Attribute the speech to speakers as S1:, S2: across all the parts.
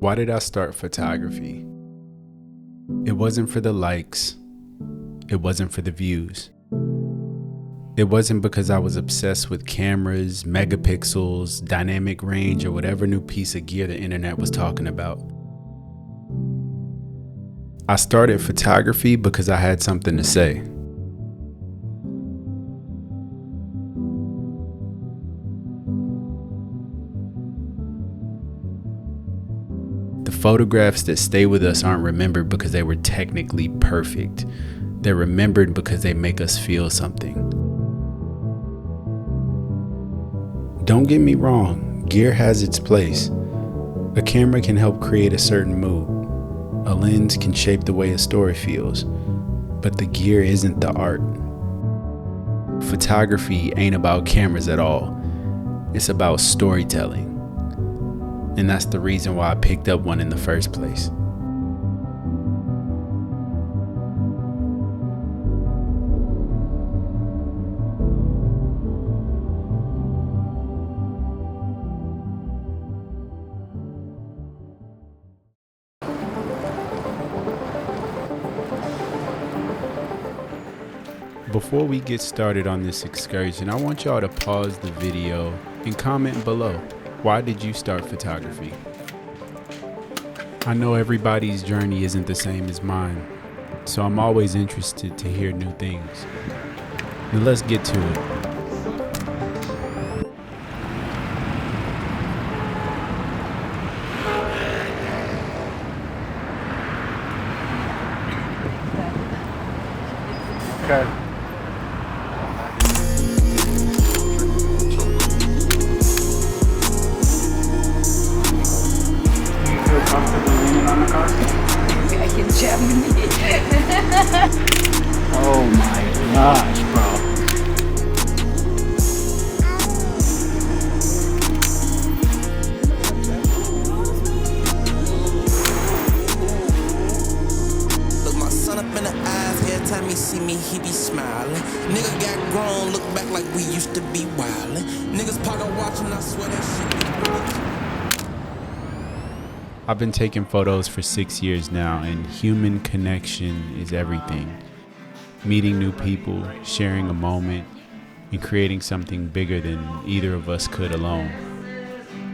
S1: Why did I start photography? It wasn't for the likes. It wasn't for the views. It wasn't because I was obsessed with cameras, megapixels, dynamic range, or whatever new piece of gear the internet was talking about. I started photography because I had something to say. The photographs that stay with us aren't remembered because they were technically perfect. They're remembered because they make us feel something. Don't get me wrong, gear has its place. A camera can help create a certain mood. A lens can shape the way a story feels. But the gear isn't the art. Photography ain't about cameras at all. It's about storytelling. And that's the reason why I picked up one in the first place. Before we get started on this excursion, I want y'all to pause the video and comment below. Why did you start photography? I know everybody's journey isn't the same as mine, so I'm always interested to hear new things. Now let's get to it. Okay.
S2: Oh my gosh, bro.
S3: Look my son up in the eyes, every time he see me, he be smiling. Nigga got grown, look back like we used to be wildin'. Niggas pocket watching, I swear that shit be pretty.
S1: I've been taking photos for 6 years now, and human connection is everything. Meeting new people, sharing a moment, and creating something bigger than either of us could alone.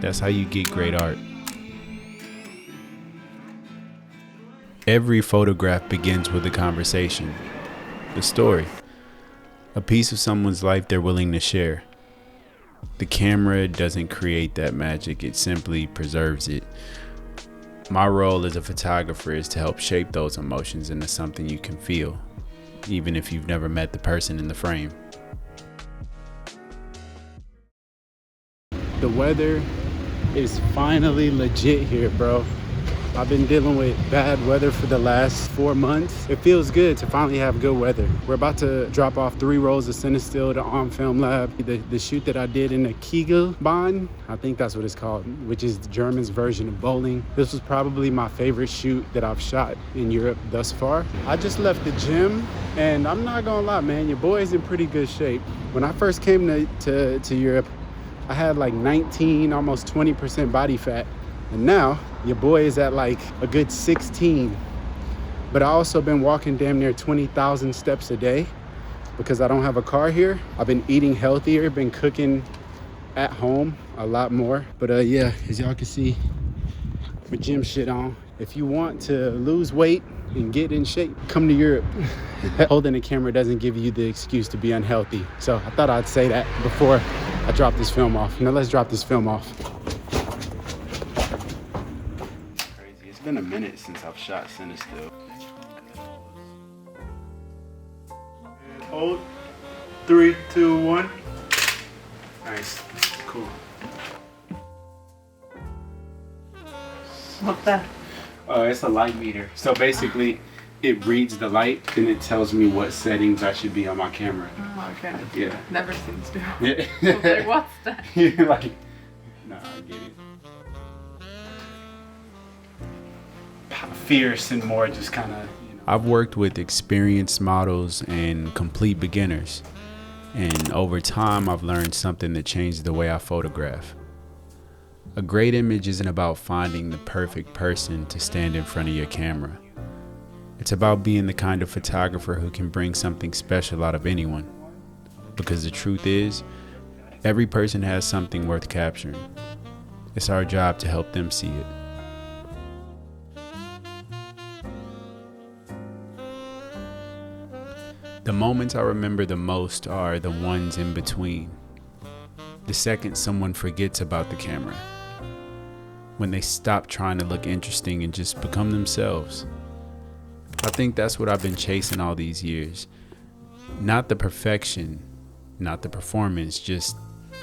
S1: That's how you get great art. Every photograph begins with a conversation, a story, a piece of someone's life they're willing to share. The camera doesn't create that magic, it simply preserves it. My role as a photographer is to help shape those emotions into something you can feel, even if you've never met the person in the frame.
S2: The weather is finally legit here, bro. I've been dealing with bad weather for the last 4 months. It feels good to finally have good weather. We're about to drop off 3 rolls of Cinestill to On Film Lab. The shoot that I did in the Kegelbahn, I think that's what it's called, which is the German's version of bowling. This was probably my favorite shoot that I've shot in Europe thus far. I just left the gym, and I'm not gonna lie, man, your boy's in pretty good shape. When I first came to Europe, I had like 19, almost 20% body fat. And now your boy is at like a good 16. But I also been walking damn near 20,000 steps a day because I don't have a car here. I've been eating healthier, been cooking at home a lot more. But yeah, as y'all can see, my gym shit on. If you want to lose weight and get in shape, come to Europe. Holding a camera doesn't give you the excuse to be unhealthy. So I thought I'd say that before I drop this film off. Now let's drop this film off. It's been a minute since I've shot Cinestill. Hold. 3, 2, 1. Nice. Cool.
S4: What's that?
S2: It's a light meter. So basically, it reads the light, and it tells me what settings I should be on my camera.
S4: Oh, okay.
S2: Yeah.
S4: Never seems to.
S2: Yeah.
S4: I was like, what's that?
S2: You're like, nah, I get it. Fierce and more just kind of, you know.
S1: I've worked with experienced models and complete beginners, and over time I've learned something that changed the way I photograph. A great image isn't about finding the perfect person to stand in front of your camera. It's about being the kind of photographer who can bring something special out of anyone. Because the truth is, every person has something worth capturing. It's our job to help them see it. The moments I remember the most are the ones in between. The second someone forgets about the camera. When they stop trying to look interesting and just become themselves. I think that's what I've been chasing all these years. Not the perfection, not the performance, just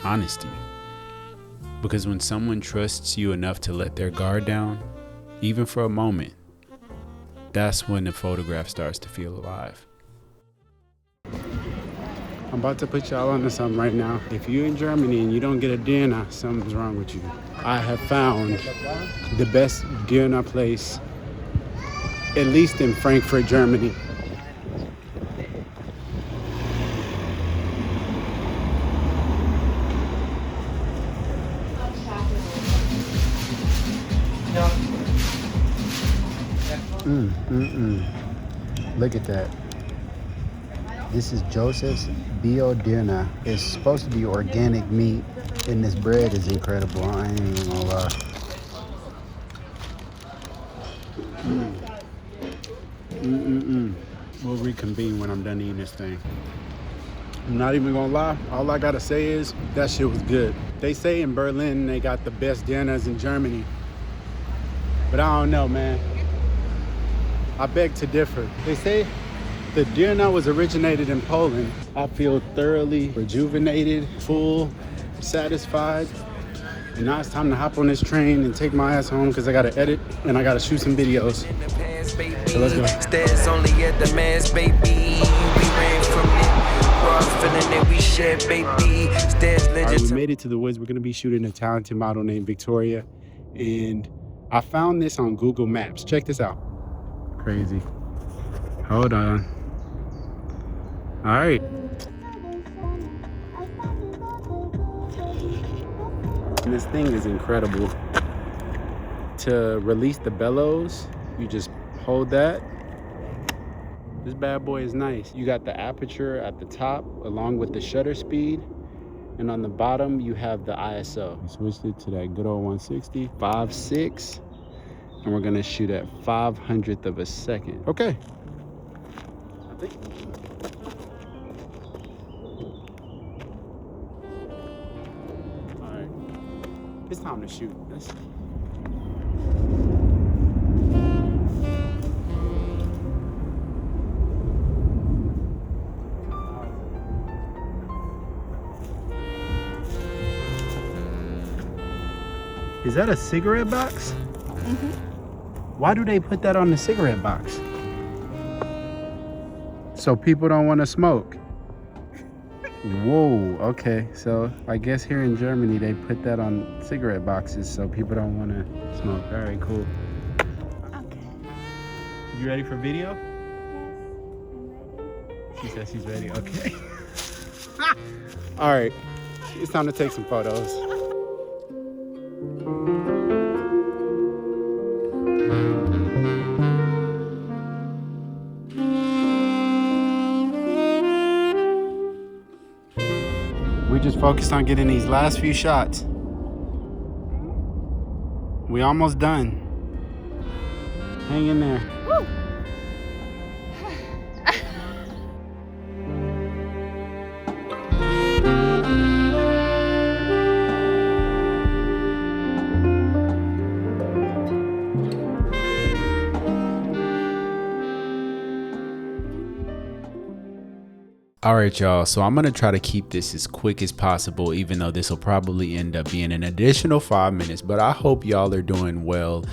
S1: honesty. Because when someone trusts you enough to let their guard down, even for a moment, that's when the photograph starts to feel alive.
S2: I'm about to put y'all onto something right now. If you're in Germany and you don't get a dinner, something's wrong with you. I have found the best dinner place, at least in Frankfurt, Germany. Look at that. This is Joseph's Bio Dinner. It's supposed to be organic meat, and this bread is incredible. I ain't even gonna lie. We'll reconvene when I'm done eating this thing. I'm not even gonna lie. All I gotta say is that shit was good. They say in Berlin they got the best dinners in Germany, but I don't know, man. I beg to differ. They say the dinner was originated in Poland. I feel thoroughly rejuvenated, full, satisfied. And now it's time to hop on this train and take my ass home because I gotta edit and I gotta shoot some videos. So let's go.
S3: Stairs only at the mass, baby. We ran from it. Raw feeling that we shared, baby. Stairs
S2: All right,
S3: legends.
S2: we made it to the woods. We're gonna be shooting a talented model named Victoria. And I found this on Google Maps. Check this out. Crazy. Hold on. All right. And this thing is incredible. To release the bellows, you just hold that. This bad boy is nice. You got the aperture at the top along with the shutter speed. And on the bottom, you have the ISO. We switched it to that good old 160, 5.6. And we're gonna shoot at 500th of a second. Okay. I think. All right. It's time to shoot. Is that a cigarette box?
S4: Mm-hmm.
S2: Why do they put that on the cigarette box? So people don't want to smoke. Whoa, okay. So I guess here in Germany they put that on cigarette boxes so people don't want to smoke. All right, cool.
S4: Okay.
S2: You ready for video? She says she's ready. Okay. All right. It's time to take some photos. We just focused on getting these last few shots. We almost done. Hang in there.
S4: Woo.
S1: All right, y'all. So I'm going to try to keep this as quick as possible, even though this will probably end up being an additional 5 minutes, but I hope y'all are doing well.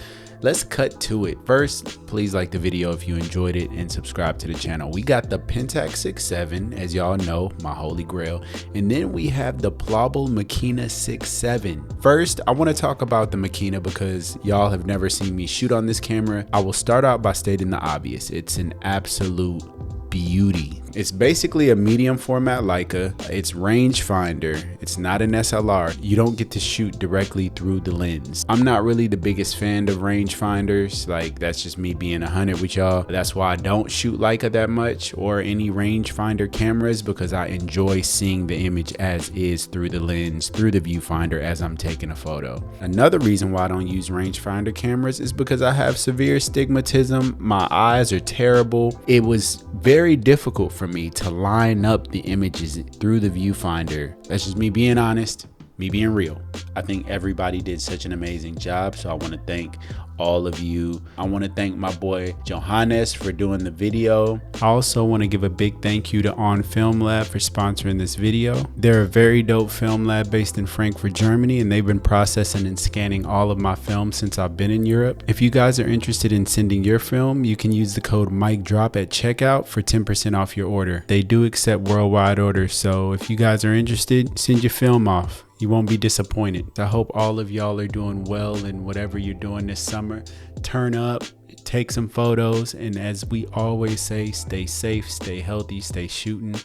S1: Let's cut to it. First, please like the video if you enjoyed it and subscribe to the channel. We got the Pentax 6.7, as y'all know, my holy grail. And then we have the Plaubel Makina 6.7. First, I want to talk about the Makina because y'all have never seen me shoot on this camera. I will start out by stating the obvious. It's an absolute beauty. It's basically a medium format Leica. It's rangefinder. It's not an SLR. You don't get to shoot directly through the lens. I'm not really the biggest fan of rangefinders. Like, that's just me being 100 with y'all. That's why I don't shoot Leica that much or any rangefinder cameras, because I enjoy seeing the image as is through the lens, through the viewfinder as I'm taking a photo. Another reason why I don't use rangefinder cameras is because I have severe astigmatism. My eyes are terrible. It was very difficult for me to line up the images through the viewfinder. That's just me being honest, me being real. I think everybody did such an amazing job, so I want to thank all of you. I want to thank my boy Johannes for doing the video. I also want to give a big thank you to On Film Lab for sponsoring this video. They're a very dope film lab based in Frankfurt, Germany, and they've been processing and scanning all of my films since I've been in Europe. If you guys are interested in sending your film, you can use the code MikeDrop at checkout for 10% off your order. They do accept worldwide orders, so if you guys are interested, send your film off. You won't be disappointed. I hope all of y'all are doing well in whatever you're doing this summer. Turn up, take some photos, and as we always say, stay safe, stay healthy, stay shooting,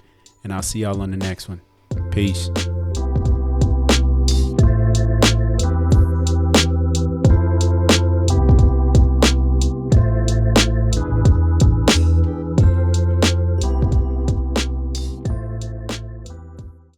S1: and I'll see y'all on the next one. Peace.